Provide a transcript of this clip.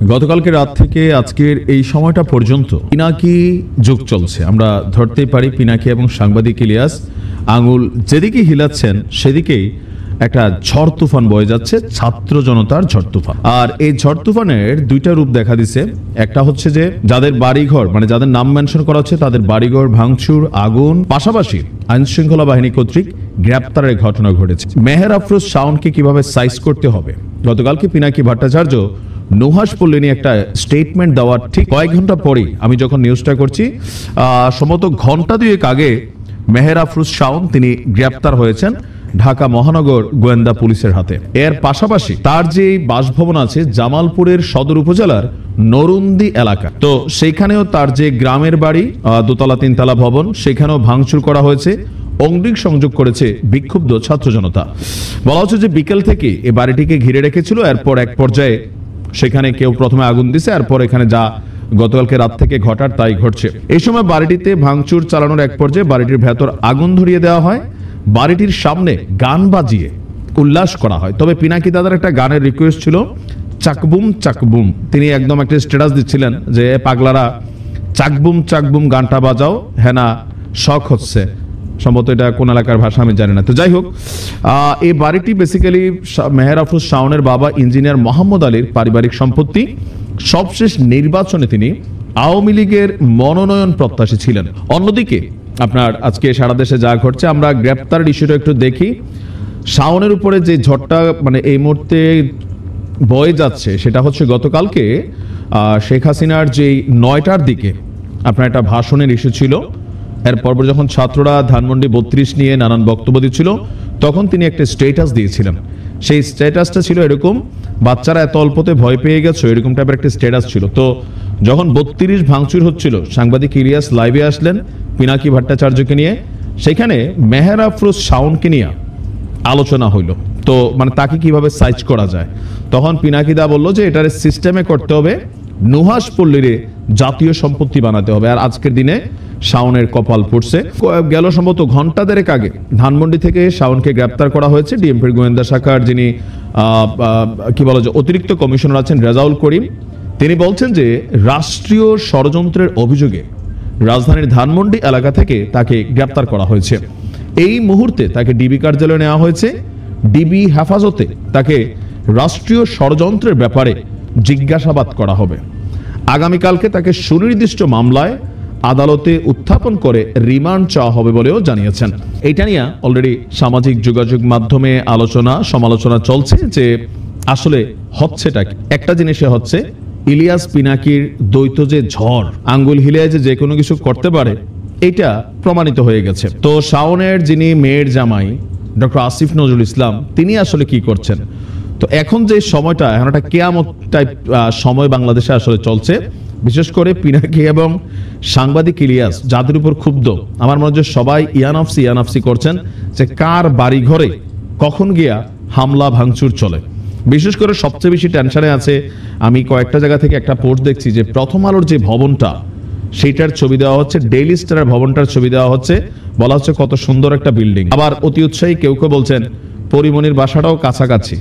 গতকালকে রাত থেকে আজকের এই সময়টা পর্যন্ত পিনাকি যুগ চলছে। আমরা ধরতেই পারি পিনাকি এবং সাংবাদিক ইলিয়াস আঙুল যেদিকে হিলাচ্ছেন সেদিকেই একটা ঝড় তুফান বয়ে যাচ্ছে, ছাত্র জনতার ঝড় তুফান। আর এই ঝড় তুফানের দুইটা রূপ দেখা দিছে। একটা হচ্ছে যে যাদের বাড়িঘর, মানে যাদের নাম মেনশন করা হচ্ছে তাদের বাড়িঘর ভাঙচুর, আগুন, পাশাপাশি আইন শৃঙ্খলা বাহিনী কর্তৃক গ্রেপ্তারের ঘটনা ঘটেছে। মেহের আফরোজ শাওনকে কিভাবে সাইজ করতে হবে, গতকালকে পিনাকি ভট্টাচার্য নুহাস পল্লী নিয়ে একটা স্টেটমেন্ট দেওয়ার ঠিক কয়েক ঘন্টা পরেই আমি যখন নিউজটা করছি, সম্ভবত ঘন্টা দুয়েক আগে মেহের আফরোজ শাওন তিনি গ্রেপ্তার হয়েছেন ঢাকা মহানগর গোয়েন্দা পুলিশের হাতে। এর পাশাপাশি তার যে বাসভবন আছে জামালপুরের সদর উপজেলার নরুন্দি এলাকা, তো সেইখানেও তার যে গ্রামের বাড়ি, দোতলা তিনতলা ভবন, সেখানেও ভাঙচুর করা হয়েছে। অগ্নিক সংযোগ করেছে বিক্ষুব্ধ ছাত্র জনতা। বলা হচ্ছে যে বিকেল থেকে এই বাড়িটিকে ঘিরে রেখেছিল। এরপর এক পর্যায়ে সেখানে কেউ প্রথমে আগুন দিছে, এরপর এখানে যা গতকালকে রাত থেকে ঘটার তাই ঘটছে। এই সময় বাড়িটিতে ভাঙচুর চালানোর এক পর্যায়ে বাড়িটির ভেতর আগুন ধরিয়ে দেওয়া হয়, বাড়িটির সামনে গান বাজিয়ে উল্লাস করা হয়। তবে পিনাকি দাদার একটা গানের রিকোয়েস্ট ছিল, চাকবুম চাকবুম। তিনি একদম একটা স্ট্যাটাস দিচ্ছিলেন যে পাগলারা চাকবুম চাকবুম গানটা বাজাও, হেনা শখ হচ্ছে। সম্ভবত এটা কোন এলাকার ভাষা আমি জানি না। তো যাই হোক, এই বাড়িটি বেসিক্যালি মেহের আফরোজ শাওনের বাবা ইঞ্জিনিয়ার মোহাম্মদ আলীর পারিবারিক সম্পত্তি। সবশেষ নির্বাচনে তিনি আওয়ামী লীগের মনোনয়ন প্রত্যাশী ছিলেন। অন্যদিকে আপনার আজকে সারা দেশে যা ঘটছে, আমরা গ্রেপ্তার ইস্যুটা একটু দেখি। শাওনের উপরে যে ঝড়টা মানে এই মুহূর্তে বয়ে যাচ্ছে, সেটা হচ্ছে গতকালকে শেখ হাসিনার যেই 9টার দিকে আপনার একটা ভাষণের ইস্যু ছিল। এরপর যখন ছাত্ররা ধানমন্ডি 32 নিয়ে নানান বক্তব্য দিচ্ছিল, তখন তিনি একটা স্ট্যাটাস দিয়েছিলেন। সেই স্ট্যাটাসটা ছিল এরকম, বাচ্চারা এত অল্পতে ভয় পেয়ে গেছে, এরকম টাইপের একটা স্ট্যাটাস ছিল। তো যখন 32 ভাঙচুর হচ্ছিল, সাংবাদিক ইলিয়াস লাইভে আসলেন পিনাকি ভট্টাচার্যকে নিয়ে। সেখানে মেহের আফরোজ শাওনকে নিয়ে আলোচনা হইল, তো মানে তাকে কিভাবে সাইজ করা যায়। তখন পিনাকি দা বলল যে এটার সিস্টেমে করতে হবে, নুহাস পল্লীরে জাতীয় সম্পত্তি বানাতে হবে। আর আজকের দিনে শাওনের কপাল পড়ছে। গেল সম্ভবত ঘন্টা দেড়েক আগে ধানমন্ডি থেকে শাওনকে গ্রেপ্তার করা হয়েছে। ডিএমপির গোয়েন্দা শাখার যিনি কি বলা যায় অতিরিক্ত কমিশনার আছেন রেজাউল করিম, তিনি বলছেন যে রাষ্ট্রীয় ষড়যন্ত্রের অভিযোগে রাজধানীর ধানমন্ডি এলাকা থেকে তাকে গ্রেপ্তার করা হয়েছে। এই মুহূর্তে তাকে ডিবি কার্যালয়ে নেওয়া হয়েছে। ডিবি হেফাজতে তাকে রাষ্ট্রীয় ষড়যন্ত্রের ব্যাপারে জিজ্ঞাসাবাদ করা হবে। আগামীকালকে তাকে সুনির্দিষ্ট মামলায় আদালতে উত্থাপন করে রিমান্ড চাওয়া হবে বলেও জানিয়েছেন। এইটা নিয়ে অলরেডি সামাজিক যোগাযোগ মাধ্যমে আলোচনা সমালোচনা চলছে যে আসলে হচ্ছেটা কি। একটা জিনিসে হচ্ছে, ইলিয়াস পিনাকির দ্বৈত যে ঝড়, আঙ্গুল হিলিয়ে যে কোনো কিছু করতে পারে, এটা প্রমাণিত হয়ে গেছে। তো শাওনের যিনি মেয়ের জামাই ডক্টর আসিফ নজরুল ইসলাম, তিনি আসলে কি করছেন। তো এখন যে সময়টা, এখন একটা কেয়ামত টাইপ সময় বাংলাদেশে আসলে চলছে। বিশেষ করে পিনাকি এবং সাংবাদিক ইলিয়াস যাদের উপর ক্ষুব্ধ, আমার মনে হয় সবাই ইয়ানাফসি করছেন যে কার বাড়ি ঘরে কখন গিয়া হামলা ভাঙচুর চলে। বিশেষ করে সবচেয়ে বেশি টেনশনে আছে, আমি কয়েকটা জায়গা থেকে একটা পোস্ট দেখছি যে প্রথম আলোর যে ভবনটা, সেইটার ছবি দেওয়া হচ্ছে, ডেইলি স্টারের ভবনটার ছবি দেওয়া হচ্ছে, বলা হচ্ছে কত সুন্দর একটা বিল্ডিং। আবার অতি উৎসাহী কেউ কেউ বলছেন পরিমণির বাসাটাও কাছাকাছি।